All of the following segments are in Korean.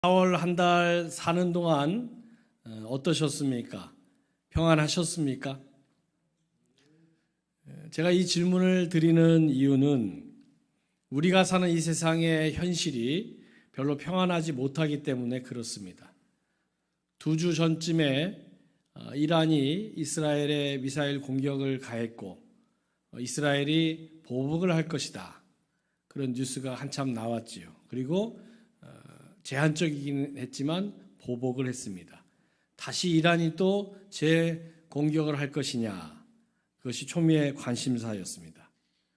4월 한 달 사는 동안 어떠셨습니까? 평안하셨습니까? 제가 이 질문을 드리는 이유는 우리가 사는 이 세상의 현실이 별로 평안하지 못하기 때문에 그렇습니다. 2주 전쯤에 이란이 이스라엘에 미사일 공격을 가했고 이스라엘이 보복을 할 것이다. 그런 뉴스가 한참 나왔지요. 그리고 제한적이긴 했지만 보복을 했습니다. 다시 이란이 또 재공격을 할 것이냐, 그것이 초미의 관심사였습니다.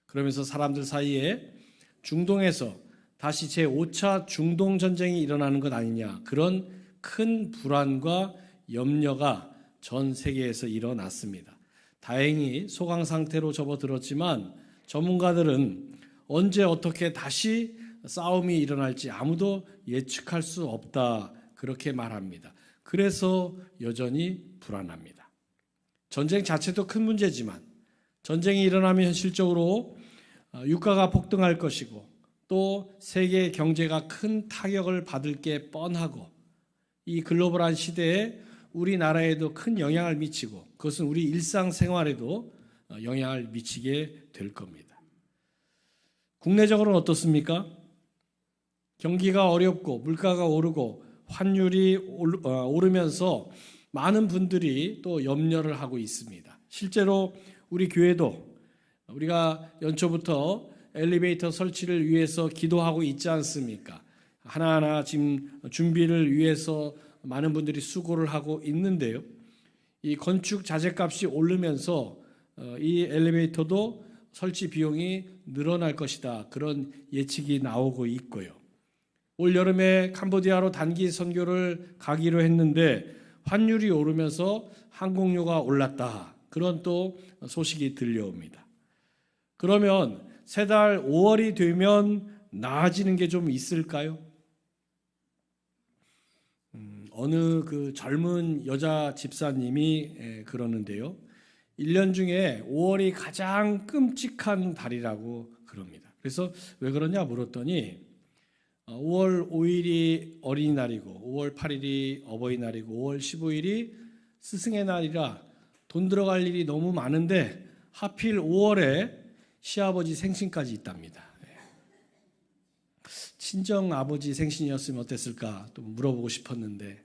그러면서 사람들 사이에 중동에서 다시 제5차 중동 전쟁이 일어나는 것 아니냐, 그런 큰 불안과 염려가 전 세계에서 일어났습니다. 다행히 소강 상태로 접어들었지만 전문가들은 언제 어떻게 다시 싸움이 일어날지 아무도 예측할 수 없다, 그렇게 말합니다. 그래서 여전히 불안합니다. 전쟁 자체도 큰 문제지만 전쟁이 일어나면 현실적으로 유가가 폭등할 것이고 또 세계 경제가 큰 타격을 받을 게 뻔하고 이 글로벌한 시대에 우리나라에도 큰 영향을 미치고 그것은 우리 일상생활에도 영향을 미치게 될 겁니다. 국내적으로는 어떻습니까? 경기가 어렵고 물가가 오르고 환율이 오르면서 많은 분들이 또 염려를 하고 있습니다. 실제로 우리 교회도 우리가 연초부터 엘리베이터 설치를 위해서 기도하고 있지 않습니까? 하나하나 지금 준비를 위해서 많은 분들이 수고를 하고 있는데요. 이 건축 자재값이 오르면서 이 엘리베이터도 설치 비용이 늘어날 것이다, 그런 예측이 나오고 있고요. 올 여름에 캄보디아로 단기 선교를 가기로 했는데 환율이 오르면서 항공료가 올랐다, 그런 또 소식이 들려옵니다. 그러면 세 달 5월이 되면 나아지는 게 좀 있을까요? 어느 그 젊은 여자 집사님이 그러는데요. 1년 중에 5월이 가장 끔찍한 달이라고 그럽니다. 그래서 왜 그러냐 물었더니 5월 5일이 어린이날이고 5월 8일이 어버이날이고 5월 15일이 스승의 날이라 돈 들어갈 일이 너무 많은데 하필 5월에 시아버지 생신까지 있답니다. 친정 아버지 생신이었으면 어땠을까 또 물어보고 싶었는데,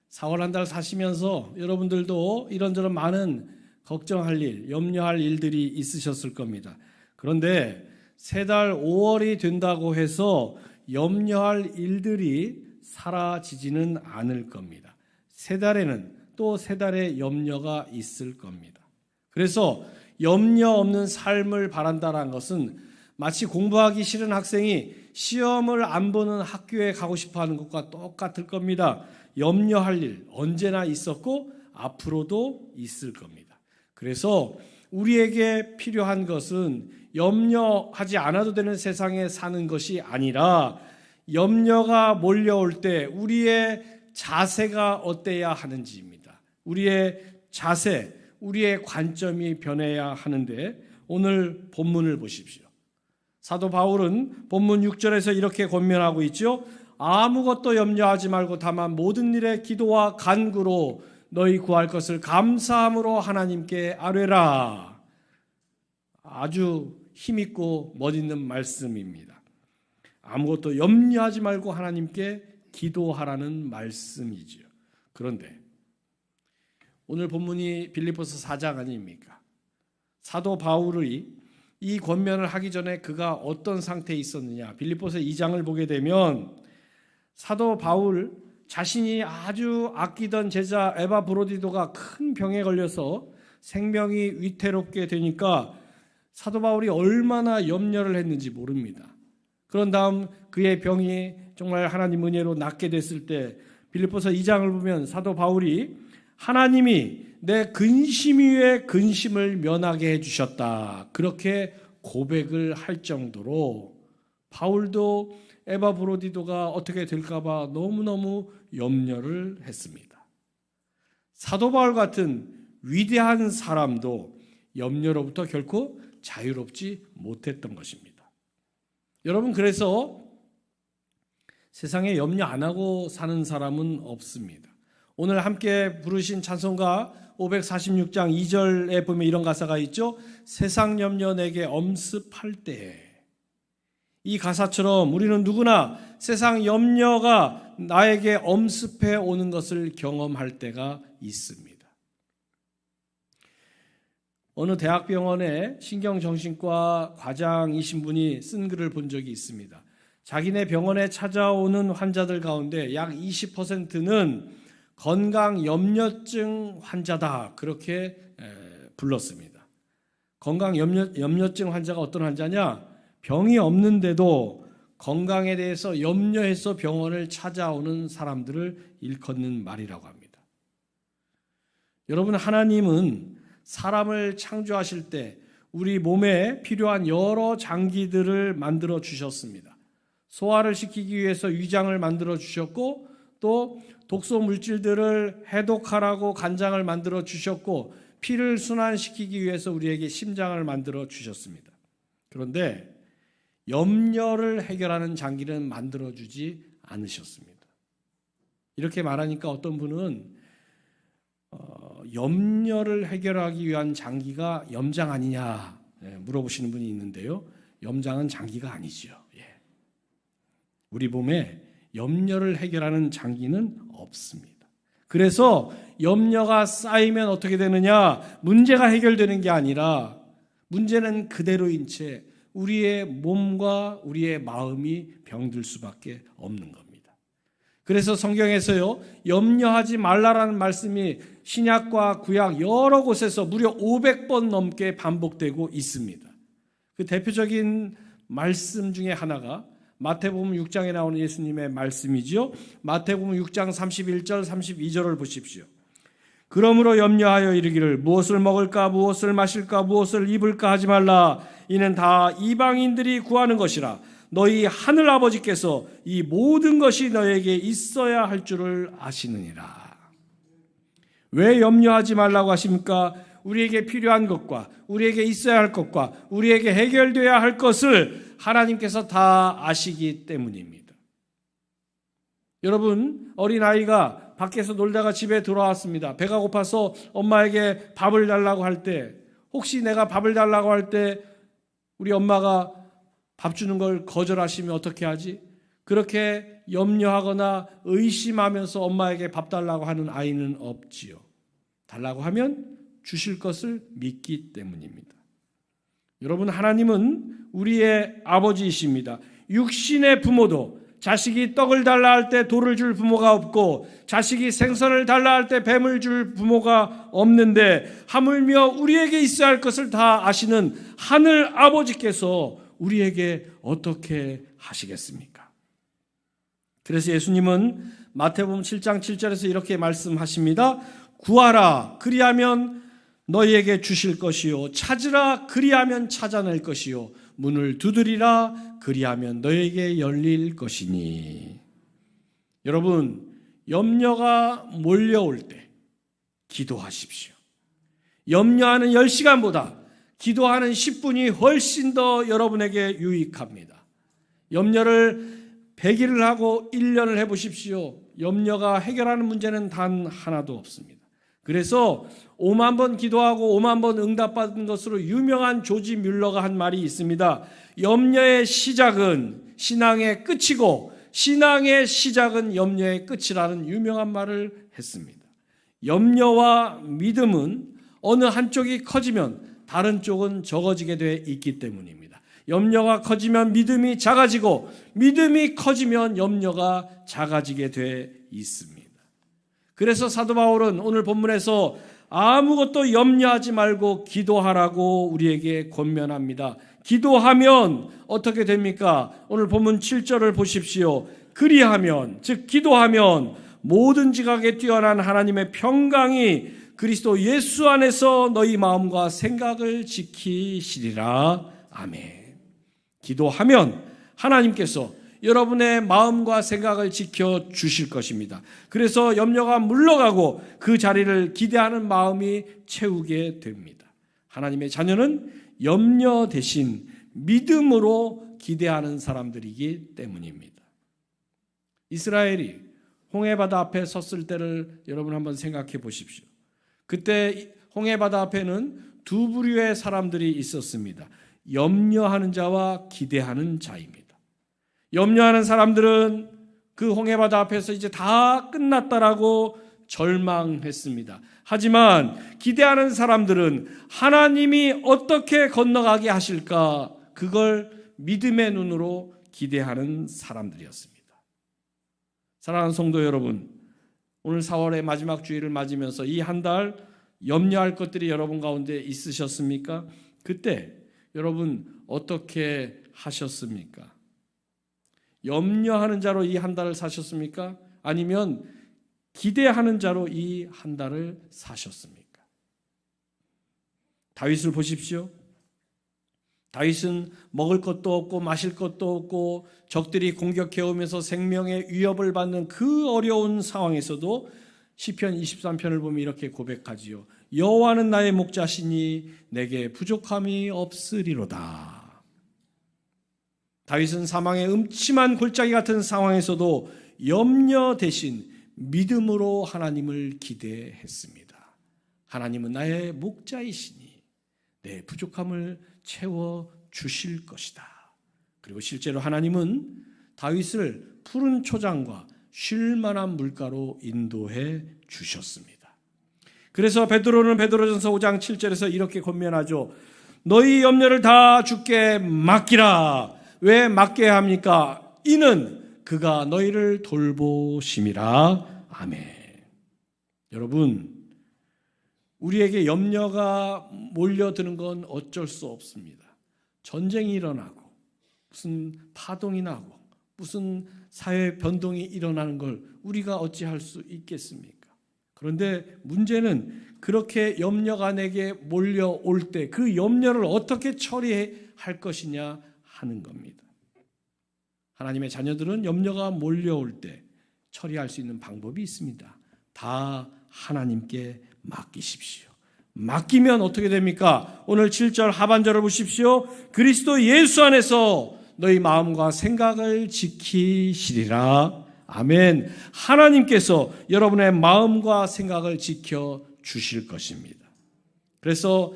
4월 한 달 사시면서 여러분들도 이런저런 많은 걱정할 일, 염려할 일들이 있으셨을 겁니다. 그런데 세 달 5월이 된다고 해서 염려할 일들이 사라지지는 않을 겁니다. 세 달에는 또 세 달의 염려가 있을 겁니다. 그래서 염려 없는 삶을 바란다는 것은 마치 공부하기 싫은 학생이 시험을 안 보는 학교에 가고 싶어 하는 것과 똑같을 겁니다. 염려할 일 언제나 있었고 앞으로도 있을 겁니다. 그래서 우리에게 필요한 것은 염려하지 않아도 되는 세상에 사는 것이 아니라 염려가 몰려올 때 우리의 자세가 어때야 하는지입니다. 우리의 자세, 우리의 관점이 변해야 하는데 오늘 본문을 보십시오. 사도 바울은 본문 6절에서 이렇게 권면하고 있죠. 아무것도 염려하지 말고 다만 모든 일에 기도와 간구로 너희 구할 것을 감사함으로 하나님께 아뢰라. 아주 힘있고 멋있는 말씀입니다. 아무것도 염려하지 말고 하나님께 기도하라는 말씀이죠. 그런데 오늘 본문이 빌립보서 4장 아닙니까? 사도 바울이 이 권면을 하기 전에 그가 어떤 상태에 있었느냐, 빌립보서 2장을 보게 되면 사도 바울 자신이 아주 아끼던 제자 에바브로디도가 큰 병에 걸려서 생명이 위태롭게 되니까 사도 바울이 얼마나 염려를 했는지 모릅니다. 그런 다음 그의 병이 정말 하나님 은혜로 낫게 됐을 때 빌립보서 2장을 보면 사도 바울이 하나님이 내 근심 위에 근심을 면하게 해주셨다, 그렇게 고백을 할 정도로 바울도 에바브로디도가 어떻게 될까 봐 너무너무 염려를 했습니다. 사도 바울 같은 위대한 사람도 염려로부터 결코 자유롭지 못했던 것입니다. 여러분, 그래서 세상에 염려 안 하고 사는 사람은 없습니다. 오늘 함께 부르신 찬송가 546장 2절에 보면 이런 가사가 있죠. 세상 염려 내게 엄습할 때에. 이 가사처럼 우리는 누구나 세상 염려가 나에게 엄습해 오는 것을 경험할 때가 있습니다. 어느 대학병원의 신경정신과 과장이신 분이 쓴 글을 본 적이 있습니다. 자기네 병원에 찾아오는 환자들 가운데 약 20%는 건강 염려증 환자다, 그렇게 불렀습니다. 건강 염려증 환자가 어떤 환자냐? 병이 없는데도 건강에 대해서 염려해서 병원을 찾아오는 사람들을 일컫는 말이라고 합니다. 여러분, 하나님은 사람을 창조하실 때 우리 몸에 필요한 여러 장기들을 만들어 주셨습니다. 소화를 시키기 위해서 위장을 만들어 주셨고, 또 독소 물질들을 해독하라고 간장을 만들어 주셨고, 피를 순환시키기 위해서 우리에게 심장을 만들어 주셨습니다. 그런데 염려를 해결하는 장기는 만들어 주지 않으셨습니다. 이렇게 말하니까 어떤 분은 염려를 해결하기 위한 장기가 염장 아니냐 물어보시는 분이 있는데요. 염장은 장기가 아니죠. 우리 몸에 염려를 해결하는 장기는 없습니다. 그래서 염려가 쌓이면 어떻게 되느냐? 문제가 해결되는 게 아니라 문제는 그대로인 채 우리의 몸과 우리의 마음이 병들 수밖에 없는 겁니다. 그래서 성경에서요, 염려하지 말라라는 말씀이 신약과 구약 여러 곳에서 무려 500번 넘게 반복되고 있습니다. 그 대표적인 말씀 중에 하나가 마태복음 6장에 나오는 예수님의 말씀이죠. 마태복음 6장 31절 32절을 보십시오. 그러므로 염려하여 이르기를 무엇을 먹을까 무엇을 마실까 무엇을 입을까 하지 말라. 이는 다 이방인들이 구하는 것이라. 너희 하늘 아버지께서 이 모든 것이 너에게 있어야 할 줄을 아시느니라. 왜 염려하지 말라고 하십니까? 우리에게 필요한 것과 우리에게 있어야 할 것과 우리에게 해결돼야 할 것을 하나님께서 다 아시기 때문입니다. 여러분, 어린아이가 밖에서 놀다가 집에 돌아왔습니다. 배가 고파서 엄마에게 밥을 달라고 할 때, 혹시 내가 밥을 달라고 할 때 우리 엄마가 밥 주는 걸 거절하시면 어떻게 하지? 그렇게 염려하거나 의심하면서 엄마에게 밥 달라고 하는 아이는 없지요. 달라고 하면 주실 것을 믿기 때문입니다. 여러분, 하나님은 우리의 아버지이십니다. 육신의 부모도 자식이 떡을 달라 할 때 돌을 줄 부모가 없고 자식이 생선을 달라 할 때 뱀을 줄 부모가 없는데, 하물며 우리에게 있어야 할 것을 다 아시는 하늘 아버지께서 우리에게 어떻게 하시겠습니까? 그래서 예수님은 마태복음 7장 7절에서 이렇게 말씀하십니다. 구하라 그리하면 너희에게 주실 것이요, 찾으라 그리하면 찾아낼 것이요, 문을 두드리라 그리하면 너희에게 열릴 것이니. 여러분, 염려가 몰려올 때 기도하십시오. 염려하는 10시간보다 기도하는 10분이 훨씬 더 여러분에게 유익합니다. 염려를 100일을 하고 1년을 해보십시오. 염려가 해결하는 문제는 단 하나도 없습니다. 그래서 5만 번 기도하고 5만 번 응답받은 것으로 유명한 조지 뮬러가 한 말이 있습니다. 염려의 시작은 신앙의 끝이고 신앙의 시작은 염려의 끝이라는 유명한 말을 했습니다. 염려와 믿음은 어느 한쪽이 커지면 다른 쪽은 적어지게 돼 있기 때문입니다. 염려가 커지면 믿음이 작아지고 믿음이 커지면 염려가 작아지게 돼 있습니다. 그래서 사도 바울은 오늘 본문에서 아무것도 염려하지 말고 기도하라고 우리에게 권면합니다. 기도하면 어떻게 됩니까? 오늘 본문 7절을 보십시오. 그리하면, 즉 기도하면 모든 지각에 뛰어난 하나님의 평강이 그리스도 예수 안에서 너희 마음과 생각을 지키시리라. 아멘. 기도하면 하나님께서 여러분의 마음과 생각을 지켜주실 것입니다. 그래서 염려가 물러가고 그 자리를 기대하는 마음이 채우게 됩니다. 하나님의 자녀는 염려 대신 믿음으로 기대하는 사람들이기 때문입니다. 이스라엘이 홍해바다 앞에 섰을 때를 여러분 한번 생각해 보십시오. 그때 홍해바다 앞에는 두 부류의 사람들이 있었습니다. 염려하는 자와 기대하는 자입니다. 염려하는 사람들은 그 홍해바다 앞에서 이제 다 끝났다라고 절망했습니다. 하지만 기대하는 사람들은 하나님이 어떻게 건너가게 하실까, 그걸 믿음의 눈으로 기대하는 사람들이었습니다. 사랑하는 성도 여러분, 오늘 4월의 마지막 주일을 맞으면서 이 한 달 염려할 것들이 여러분 가운데 있으셨습니까? 그때 여러분 어떻게 하셨습니까? 염려하는 자로 이 한 달을 사셨습니까? 아니면 기대하는 자로 이 한 달을 사셨습니까? 다윗을 보십시오. 다윗은 먹을 것도 없고 마실 것도 없고 적들이 공격해 오면서 생명의 위협을 받는 그 어려운 상황에서도 시편 23편을 보면 이렇게 고백하지요. 여호와는 나의 목자시니 내게 부족함이 없으리로다. 다윗은 사망의 음침한 골짜기 같은 상황에서도 염려 대신 믿음으로 하나님을 기대했습니다. 하나님은 나의 목자이시니 내 부족함을 채워 주실 것이다. 그리고 실제로 하나님은 다윗을 푸른 초장과 쉴 만한 물가로 인도해 주셨습니다. 그래서 베드로는 베드로전서 5장 7절에서 이렇게 권면하죠. 너희 염려를 다 주께 맡기라. 왜 맡겨야 합니까? 이는 그가 너희를 돌보심이라. 아멘. 여러분, 우리에게 염려가 몰려드는 건 어쩔 수 없습니다. 전쟁이 일어나고 무슨 파동이 나고 무슨 사회 변동이 일어나는 걸 우리가 어찌할 수 있겠습니까? 그런데 문제는 그렇게 염려가 내게 몰려올 때 그 염려를 어떻게 처리할 것이냐 하는 겁니다. 하나님의 자녀들은 염려가 몰려올 때 처리할 수 있는 방법이 있습니다. 다 하나님께 맡기십시오. 맡기면 어떻게 됩니까? 오늘 7절 하반절을 보십시오. 그리스도 예수 안에서 너희 마음과 생각을 지키시리라. 아멘. 하나님께서 여러분의 마음과 생각을 지켜 주실 것입니다. 그래서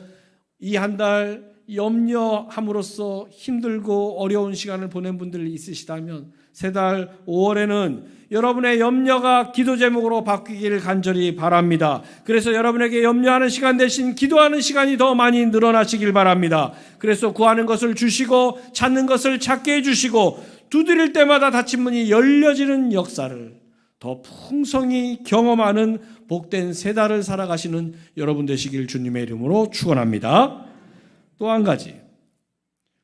이 한 달 염려함으로써 힘들고 어려운 시간을 보낸 분들이 있으시다면 새 달 5월에는 여러분의 염려가 기도 제목으로 바뀌기를 간절히 바랍니다. 그래서 여러분에게 염려하는 시간 대신 기도하는 시간이 더 많이 늘어나시길 바랍니다. 그래서 구하는 것을 주시고 찾는 것을 찾게 해주시고 두드릴 때마다 닫힌 문이 열려지는 역사를 더 풍성히 경험하는 복된 새 달을 살아가시는 여러분 되시길 주님의 이름으로 축원합니다. 또 한 가지,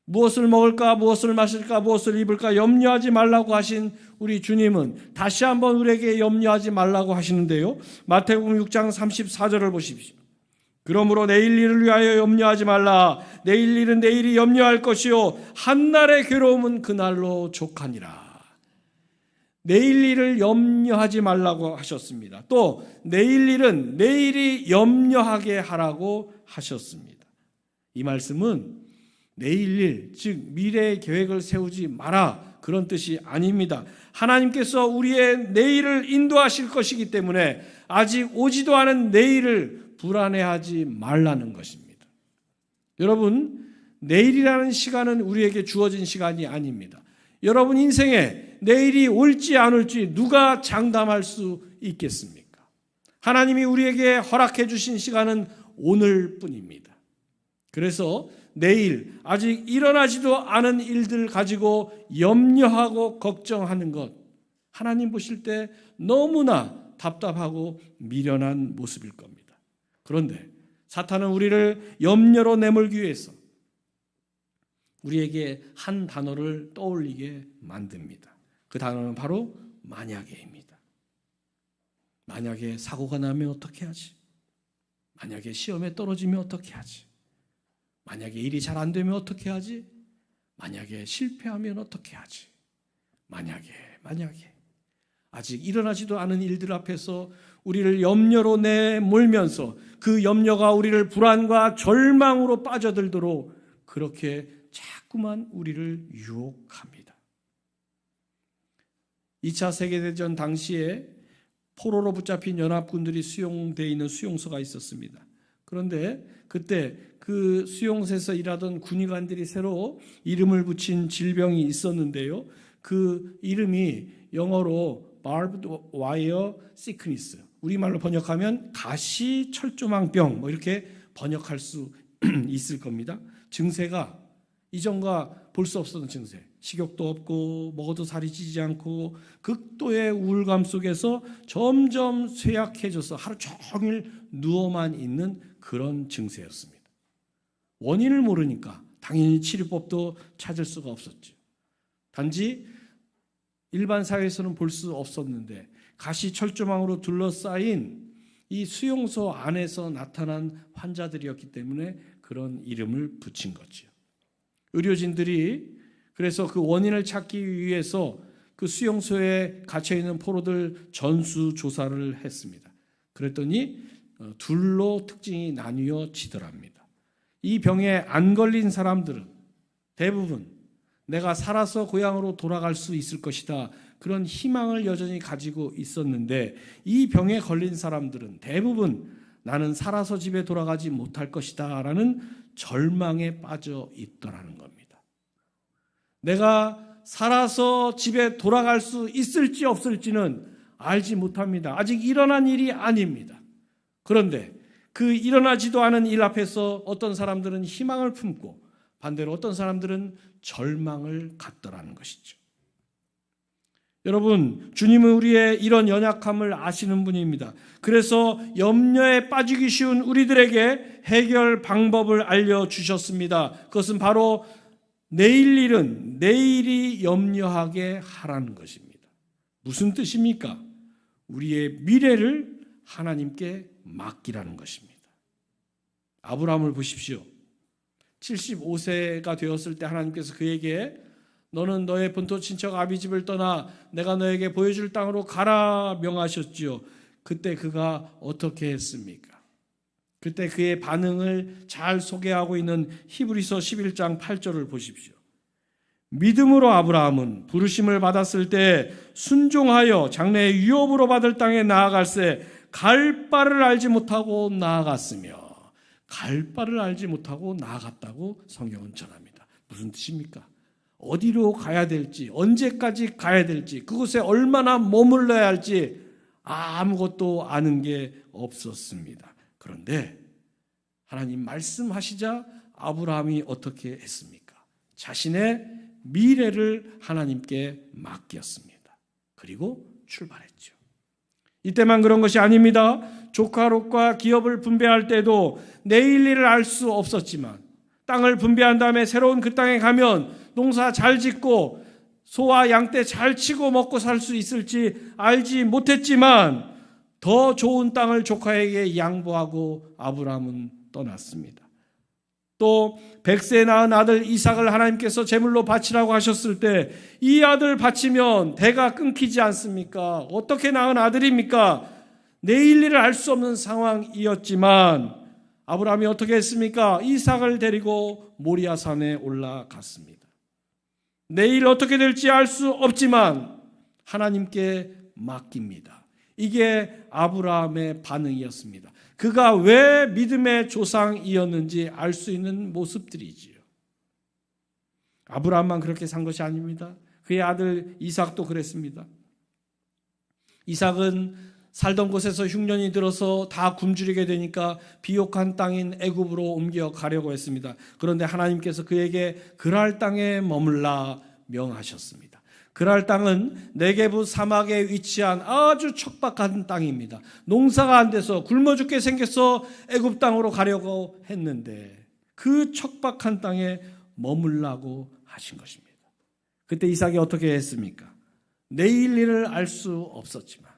무엇을 먹을까, 무엇을 마실까, 무엇을 입을까 염려하지 말라고 하신 우리 주님은 다시 한번 우리에게 염려하지 말라고 하시는데요. 마태복음 6장 34절을 보십시오. 그러므로 내일 일을 위하여 염려하지 말라. 내일 일은 내일이 염려할 것이요 한날의 괴로움은 그날로 족하니라. 내일 일을 염려하지 말라고 하셨습니다. 또 내일 일은 내일이 염려하게 하라고 하셨습니다. 이 말씀은 내일 일, 즉 미래의 계획을 세우지 마라, 그런 뜻이 아닙니다. 하나님께서 우리의 내일을 인도하실 것이기 때문에 아직 오지도 않은 내일을 불안해하지 말라는 것입니다. 여러분, 내일이라는 시간은 우리에게 주어진 시간이 아닙니다. 여러분 인생에 내일이 올지 안 올지 누가 장담할 수 있겠습니까? 하나님이 우리에게 허락해 주신 시간은 오늘뿐입니다. 그래서 내일 아직 일어나지도 않은 일들 가지고 염려하고 걱정하는 것, 하나님 보실 때 너무나 답답하고 미련한 모습일 겁니다. 그런데 사탄은 우리를 염려로 내몰기 위해서 우리에게 한 단어를 떠올리게 만듭니다. 그 단어는 바로 만약에입니다. 만약에 사고가 나면 어떻게 하지? 만약에 시험에 떨어지면 어떻게 하지? 만약에 일이 잘 안 되면 어떻게 하지? 만약에 실패하면 어떻게 하지? 만약에 아직 일어나지도 않은 일들 앞에서 우리를 염려로 내몰면서 그 염려가 우리를 불안과 절망으로 빠져들도록 그렇게 자꾸만 우리를 유혹합니다. 2차 세계대전 당시에 포로로 붙잡힌 연합군들이 수용되어 있는 수용소가 있었습니다. 그런데 그때 그 수용소에서 일하던 군의관들이 새로 이름을 붙인 질병이 있었는데요. 그 이름이 영어로 barbed wire sickness, 우리말로 번역하면 가시 철조망병, 이렇게 번역할 수 있을 겁니다. 증세가 이전과 볼 수 없었던 증세, 식욕도 없고 먹어도 살이 찌지 않고 극도의 우울감 속에서 점점 쇠약해져서 하루 종일 누워만 있는 그런 증세였습니다. 원인을 모르니까 당연히 치료법도 찾을 수가 없었죠. 단지 일반 사회에서는 볼 수 없었는데 가시철조망으로 둘러싸인 이 수용소 안에서 나타난 환자들이었기 때문에 그런 이름을 붙인 거죠. 의료진들이 그래서 그 원인을 찾기 위해서 그 수용소에 갇혀있는 포로들 전수조사를 했습니다. 그랬더니 둘로 특징이 나뉘어지더랍니다. 이 병에 안 걸린 사람들은 대부분 내가 살아서 고향으로 돌아갈 수 있을 것이다, 그런 희망을 여전히 가지고 있었는데, 이 병에 걸린 사람들은 대부분 나는 살아서 집에 돌아가지 못할 것이다 라는 절망에 빠져 있더라는 겁니다. 내가 살아서 집에 돌아갈 수 있을지 없을지는 알지 못합니다. 아직 일어난 일이 아닙니다. 그런데 그 일어나지도 않은 일 앞에서 어떤 사람들은 희망을 품고 반대로 어떤 사람들은 절망을 갖더라는 것이죠. 여러분, 주님은 우리의 이런 연약함을 아시는 분입니다. 그래서 염려에 빠지기 쉬운 우리들에게 해결 방법을 알려주셨습니다. 그것은 바로 내일 일은 내일이 염려하게 하라는 것입니다. 무슨 뜻입니까? 우리의 미래를 하나님께 맡기라는 것입니다. 아브라함을 보십시오. 75세가 되었을 때 하나님께서 그에게 너는 너의 본토 친척 아비집을 떠나 내가 너에게 보여줄 땅으로 가라 명하셨지요. 그때 그가 어떻게 했습니까? 그때 그의 반응을 잘 소개하고 있는 히브리서 11장 8절을 보십시오. 믿음으로 아브라함은 부르심을 받았을 때 순종하여 장래의 유업으로 받을 땅에 나아갈새 갈 바를 알지 못하고 나아갔으며, 갈 바를 알지 못하고 나아갔다고 성경은 전합니다. 무슨 뜻입니까? 어디로 가야 될지, 언제까지 가야 될지, 그곳에 얼마나 머물러야 할지 아무것도 아는 게 없었습니다. 그런데 하나님 말씀하시자 아브라함이 어떻게 했습니까? 자신의 미래를 하나님께 맡겼습니다. 그리고 출발했죠. 이때만 그런 것이 아닙니다. 조카 롯과 기업을 분배할 때도 내일 일을 알 수 없었지만 땅을 분배한 다음에 새로운 그 땅에 가면 농사 잘 짓고 소와 양떼 잘 치고 먹고 살 수 있을지 알지 못했지만 더 좋은 땅을 조카에게 양보하고 아브라함은 떠났습니다. 또 100세 낳은 아들 이삭을 하나님께서 제물로 바치라고 하셨을 때 이 아들 바치면 대가 끊기지 않습니까? 어떻게 낳은 아들입니까? 내일 일을 알 수 없는 상황이었지만 아브라함이 어떻게 했습니까? 이삭을 데리고 모리아산에 올라갔습니다. 내일 어떻게 될지 알 수 없지만 하나님께 맡깁니다. 이게 아브라함의 반응이었습니다. 그가 왜 믿음의 조상이었는지 알 수 있는 모습들이지요. 아브라함만 그렇게 산 것이 아닙니다. 그의 아들 이삭도 그랬습니다. 이삭은 살던 곳에서 흉년이 들어서 다 굶주리게 되니까 비옥한 땅인 애굽으로 옮겨가려고 했습니다. 그런데 하나님께서 그에게 그랄 땅에 머물라 명하셨습니다. 그랄 땅은 네게부 사막에 위치한 아주 척박한 땅입니다. 농사가 안 돼서 굶어 죽게 생겨서 애굽 땅으로 가려고 했는데 그 척박한 땅에 머물라고 하신 것입니다. 그때 이삭이 어떻게 했습니까? 내일 일을 알 수 없었지만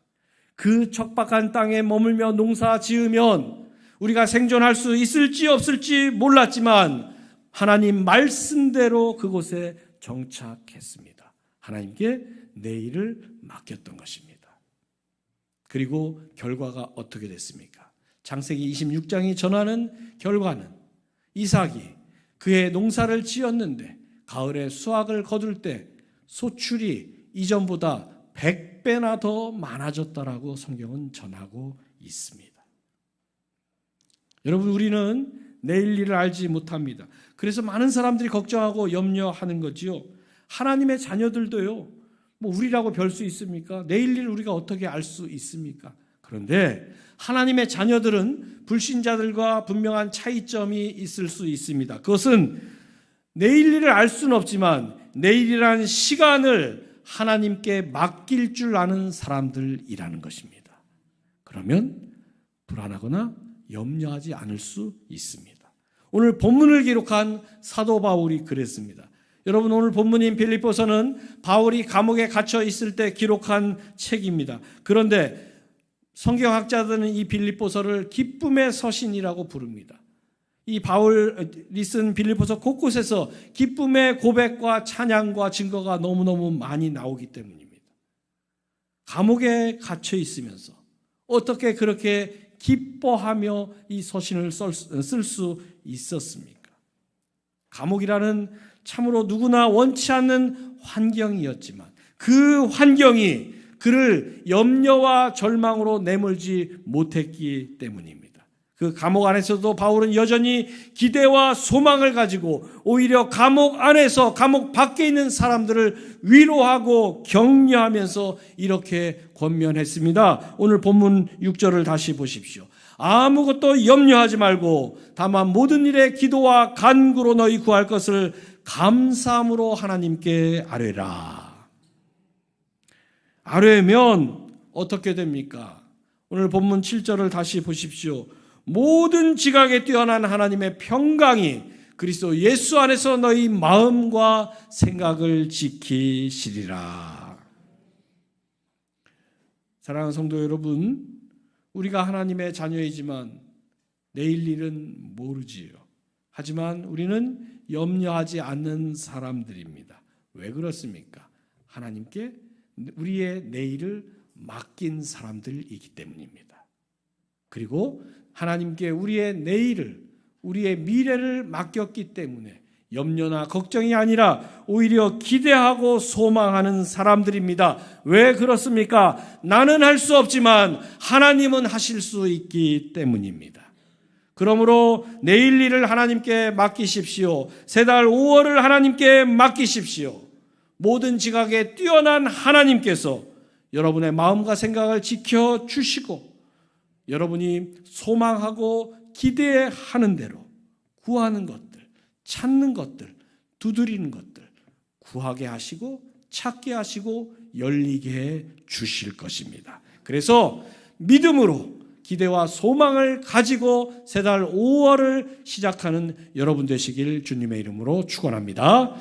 그 척박한 땅에 머물며 농사 지으면 우리가 생존할 수 있을지 없을지 몰랐지만 하나님 말씀대로 그곳에 정착했습니다. 하나님께 내일을 맡겼던 것입니다. 그리고 결과가 어떻게 됐습니까? 창세기 26장이 전하는 결과는 이삭이 그의 농사를 지었는데 가을에 수확을 거둘 때 소출이 이전보다 100배나 더 많아졌다라고 성경은 전하고 있습니다. 여러분, 우리는 내일 일을 알지 못합니다. 그래서 많은 사람들이 걱정하고 염려하는 거지요. 하나님의 자녀들도요, 뭐 우리라고 별 수 있습니까? 내일 일 우리가 어떻게 알 수 있습니까? 그런데 하나님의 자녀들은 불신자들과 분명한 차이점이 있을 수 있습니다. 그것은 내일 일을 알 수는 없지만 내일이라는 시간을 하나님께 맡길 줄 아는 사람들이라는 것입니다. 그러면 불안하거나 염려하지 않을 수 있습니다. 오늘 본문을 기록한 사도 바울이 그랬습니다. 여러분, 오늘 본문인 빌립보서는 바울이 감옥에 갇혀 있을 때 기록한 책입니다. 그런데 성경학자들은 이 빌립보서를 기쁨의 서신이라고 부릅니다. 이 바울이 쓴 빌립보서 곳곳에서 기쁨의 고백과 찬양과 증거가 너무너무 많이 나오기 때문입니다. 감옥에 갇혀 있으면서 어떻게 그렇게 기뻐하며 이 서신을 쓸 수 있었습니까? 감옥이라는 참으로 누구나 원치 않는 환경이었지만 그 환경이 그를 염려와 절망으로 내몰지 못했기 때문입니다. 그 감옥 안에서도 바울은 여전히 기대와 소망을 가지고 오히려 감옥 안에서 감옥 밖에 있는 사람들을 위로하고 격려하면서 이렇게 권면했습니다. 오늘 본문 6절을 다시 보십시오. 아무것도 염려하지 말고 다만 모든 일에 기도와 간구로 너희 구할 것을 감사함으로 하나님께 아뢰라. 아뢰면 어떻게 됩니까? 오늘 본문 7절을 다시 보십시오. 모든 지각에 뛰어난 하나님의 평강이 그리스도 예수 안에서 너희 마음과 생각을 지키시리라. 사랑하는 성도 여러분, 우리가 하나님의 자녀이지만 내일 일은 모르지요. 하지만 우리는 염려하지 않는 사람들입니다. 왜 그렇습니까? 하나님께 우리의 내일을 맡긴 사람들이기 때문입니다. 그리고 하나님께 우리의 내일을, 우리의 미래를 맡겼기 때문에 염려나 걱정이 아니라 오히려 기대하고 소망하는 사람들입니다. 왜 그렇습니까? 나는 할 수 없지만 하나님은 하실 수 있기 때문입니다. 그러므로 내일 일을 하나님께 맡기십시오. 세 달 5월을 하나님께 맡기십시오. 모든 지각에 뛰어난 하나님께서 여러분의 마음과 생각을 지켜주시고 여러분이 소망하고 기대하는 대로 구하는 것들, 찾는 것들, 두드리는 것들 구하게 하시고 찾게 하시고 열리게 해 주실 것입니다. 그래서 믿음으로 기대와 소망을 가지고 세 달 5월을 시작하는 여러분 되시길 주님의 이름으로 축원합니다.